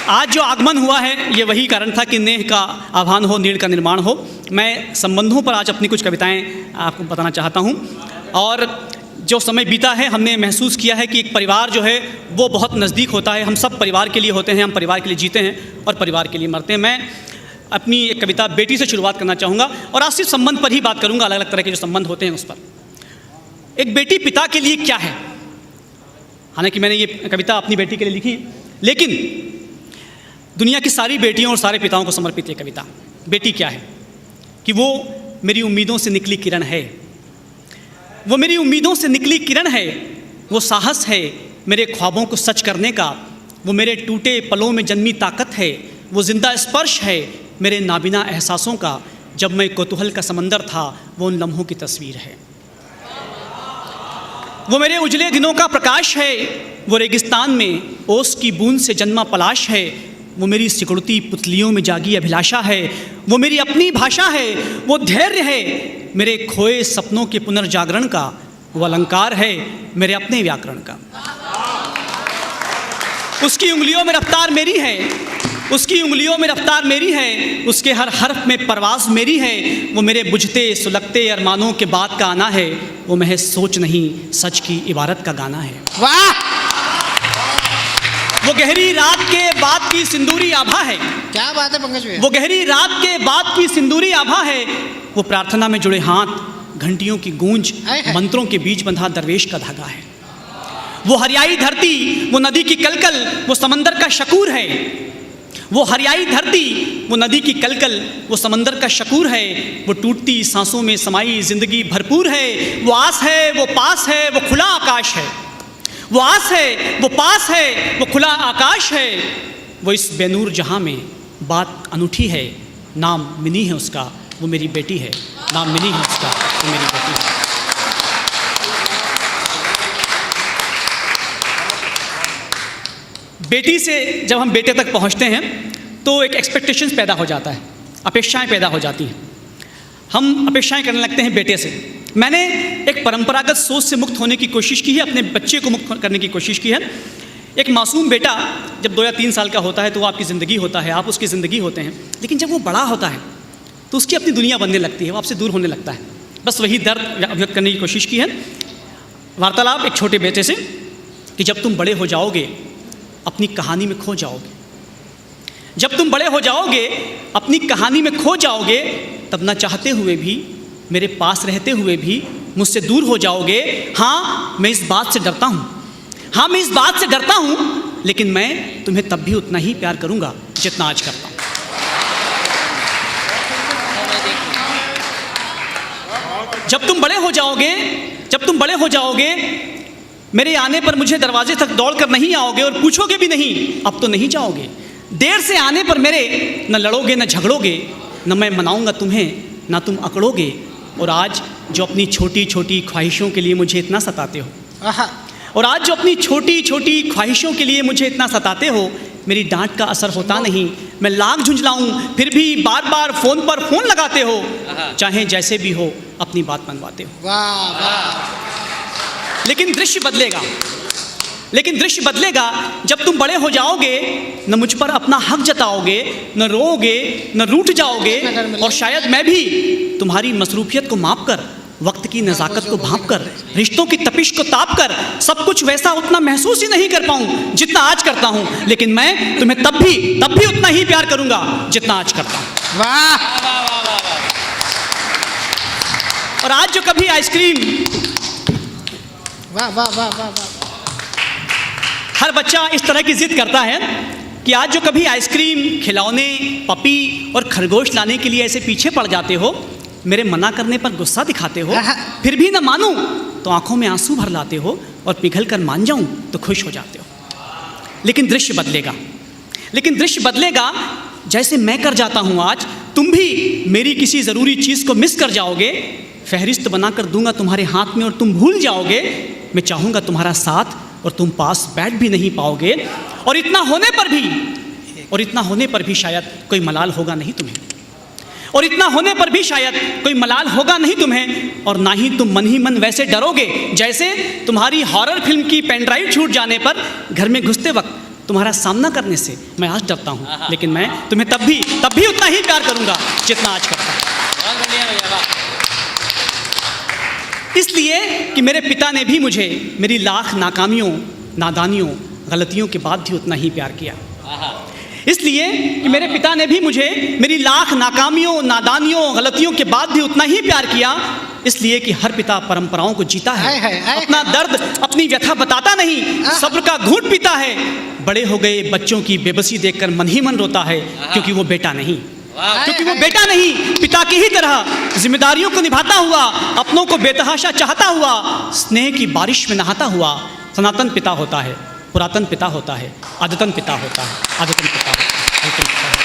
आज जो आगमन हुआ है ये वही कारण था कि नेह का आह्वान हो, नीड़ का निर्माण हो। मैं संबंधों पर आज अपनी कुछ कविताएं आपको बताना चाहता हूं। और जो समय बीता है हमने महसूस किया है कि एक परिवार जो है वो बहुत नज़दीक होता है। हम सब परिवार के लिए होते हैं, हम परिवार के लिए जीते हैं और परिवार के लिए मरते हैं। मैं अपनी एक कविता बेटी से शुरुआत करना चाहूँगा और आज सिर्फ संबंध पर ही बात करूँगा, अलग अलग तरह के जो संबंध होते हैं उस पर। एक बेटी पिता के लिए क्या है? हालांकि मैंने ये कविता अपनी बेटी के लिए लिखी, लेकिन दुनिया की सारी बेटियों और सारे पिताओं को समर्पित ये कविता। बेटी क्या है कि वो मेरी उम्मीदों से निकली किरण है, वो मेरी उम्मीदों से निकली किरण है, वो साहस है मेरे ख्वाबों को सच करने का, वो मेरे टूटे पलों में जन्मी ताकत है, वो जिंदा स्पर्श है मेरे नाबिना एहसासों का, जब मैं कौतूहल का समंदर था वो उन लम्हों की तस्वीर है, वो मेरे उजले दिनों का प्रकाश है, वो रेगिस्तान में ओस की बूंद से जन्मा पलाश है, वो मेरी सिकुड़ती पुतलियों में जागी अभिलाषा है, वो मेरी अपनी भाषा है, वो धैर्य है मेरे खोए सपनों के पुनर्जागरण का, वो अलंकार है मेरे अपने व्याकरण का। उसकी उंगलियों में रफ्तार मेरी है, उसकी उंगलियों में रफ्तार मेरी है, उसके हर हर्फ में परवाज़ मेरी है, वो मेरे बुझते सुलगते अरमानों के बाद का आना है, वो महज सोच नहीं सच की इबारत का गाना है। वाह, वो गहरी रात के बाद की सिंदूरी आभा है। क्या बात है पंकज भैया। वो गहरी रात के बाद की सिंदूरी आभा है, वो प्रार्थना में जुड़े हाथ, घंटियों की गूंज, मंत्रों के बीच बंधा दरवेश का धागा है। वो हरियाई धरती, वो नदी की कलकल, वो समंदर का शकूर है। वो हरियाई धरती, वो नदी की कलकल, वो समंदर का शकूर है, वो टूटती सांसों में समाई जिंदगी भरपूर है। वो आस है, वो पास है, वो खुला आकाश है। वो आस है, वो पास है, वो खुला आकाश है। वो इस बेनूर जहां में बात अनूठी है, नाम मिनी है उसका, वो मेरी बेटी है। नाम मिनी है उसका, वो मेरी बेटी है। बेटी से जब हम बेटे तक पहुंचते हैं तो एक एक्सपेक्टेशंस पैदा हो जाता है, अपेक्षाएं पैदा हो जाती हैं। हम अपेक्षाएं करने लगते हैं बेटे से। मैंने एक परंपरागत सोच से मुक्त होने की कोशिश की है, अपने बच्चे को मुक्त करने की कोशिश की है। एक मासूम बेटा जब 2 या 3 साल का होता है तो वो आपकी ज़िंदगी होता है, आप उसकी ज़िंदगी होते हैं। लेकिन जब वो बड़ा होता है तो उसकी अपनी दुनिया बनने लगती है, वो आपसे दूर होने लगता है। बस वही दर्द अभिव्यक्त करने की कोशिश की है। वार्तालाप एक छोटे बेटे से कि जब तुम बड़े हो जाओगे अपनी कहानी में खो जाओगे, जब तुम बड़े हो जाओगे अपनी कहानी में खो जाओगे, तब ना चाहते हुए भी, मेरे पास रहते हुए भी मुझसे दूर हो जाओगे। हाँ, मैं इस बात से डरता हूँ, हाँ मैं इस बात से डरता हूँ, लेकिन मैं तुम्हें तब भी उतना ही प्यार करूँगा जितना आज करता हूँ। जब तुम बड़े हो जाओगे, जब तुम बड़े हो जाओगे, मेरे आने पर मुझे दरवाजे तक दौड़ कर नहीं आओगे और पूछोगे भी नहीं, अब तो नहीं जाओगे। देर से आने पर मेरे न लड़ोगे न झगड़ोगे, न मैं मनाऊंगा तुम्हें ना तुम अकड़ोगे। और आज जो अपनी छोटी छोटी ख्वाहिशों के लिए मुझे इतना सताते हो, और आज जो अपनी छोटी छोटी ख्वाहिशों के लिए मुझे इतना सताते हो, मेरी डांट का असर होता नहीं। मैं लाख झुंझलाऊं फिर भी बार बार फ़ोन पर फ़ोन लगाते हो, चाहे जैसे भी हो अपनी बात मनवाते हो। वाह वाह। लेकिन दृश्य बदलेगा, लेकिन दृश्य बदलेगा जब तुम बड़े हो जाओगे, न मुझ पर अपना हक जताओगे, न रोओगे, न रूठ जाओगे, और शायद मैं भी तुम्हारी मसरूफियत को माप कर, वक्त की नज़ाकत को भांप कर, रिश्तों की तपिश को ताप कर सब कुछ वैसा उतना महसूस ही नहीं कर पाऊँ जितना आज करता हूँ। लेकिन मैं तुम्हें तब भी उतना ही प्यार करूँगा जितना आज करता हूँ। वाह। और आज जो कभी आइसक्रीम, वाह वाह वाह वाह वाह। हर बच्चा इस तरह की जिद करता है कि आज जो कभी आइसक्रीम, खिलौने, पपी और खरगोश लाने के लिए ऐसे पीछे पड़ जाते हो, मेरे मना करने पर गुस्सा दिखाते हो, फिर भी न मानूं तो आंखों में आंसू भर लाते हो, और पिघल कर मान जाऊं तो खुश हो जाते हो। लेकिन दृश्य बदलेगा, लेकिन दृश्य बदलेगा जैसे मैं कर जाता हूं आज, तुम भी मेरी किसी ज़रूरी चीज़ को मिस कर जाओगे। फहरिस्त बनाकर दूंगा तुम्हारे हाथ में और तुम भूल जाओगे। मैं चाहूँगा तुम्हारा साथ और तुम पास बैठ भी नहीं पाओगे। और इतना होने पर भी शायद कोई मलाल होगा नहीं तुम्हें, और इतना होने पर भी शायद कोई मलाल होगा नहीं तुम्हें। और ना ही तुम मन ही मन वैसे डरोगे जैसे तुम्हारी हॉरर फिल्म की पेन ड्राइव छूट जाने पर घर में घुसते वक्त तुम्हारा सामना करने से मैं आज डरता हूँ, लेकिन मैं तुम्हें तब भी उतना ही प्यार करूँगा जितना आज करता हूँ। बहुत बढ़िया भैया, वाह। इसलिए कि मेरे पिता ने भी मुझे मेरी लाख नाकामियों, नादानियों, गलतियों के बाद भी उतना ही प्यार किया। इसलिए कि मेरे पिता ने भी मुझे मेरी लाख नाकामियों, नादानियों, गलतियों के बाद भी उतना ही प्यार किया। इसलिए कि हर पिता परंपराओं को जीता है, हाय। अपना दर्द, अपनी व्यथा बताता नहीं, सब्र का घूंट पीता है। बड़े हो गए बच्चों की बेबसी देखकर मन ही मन रोता है, क्योंकि वो बेटा नहीं, क्योंकि वो बेटा नहीं, पिता की ही तरह जिम्मेदारियों को निभाता हुआ, अपनों को बेतहाशा चाहता हुआ, स्नेह की बारिश में नहाता हुआ सनातन पिता होता है, पुरातन पिता होता है, आदतन पिता होता है, आदतन पिता होता है।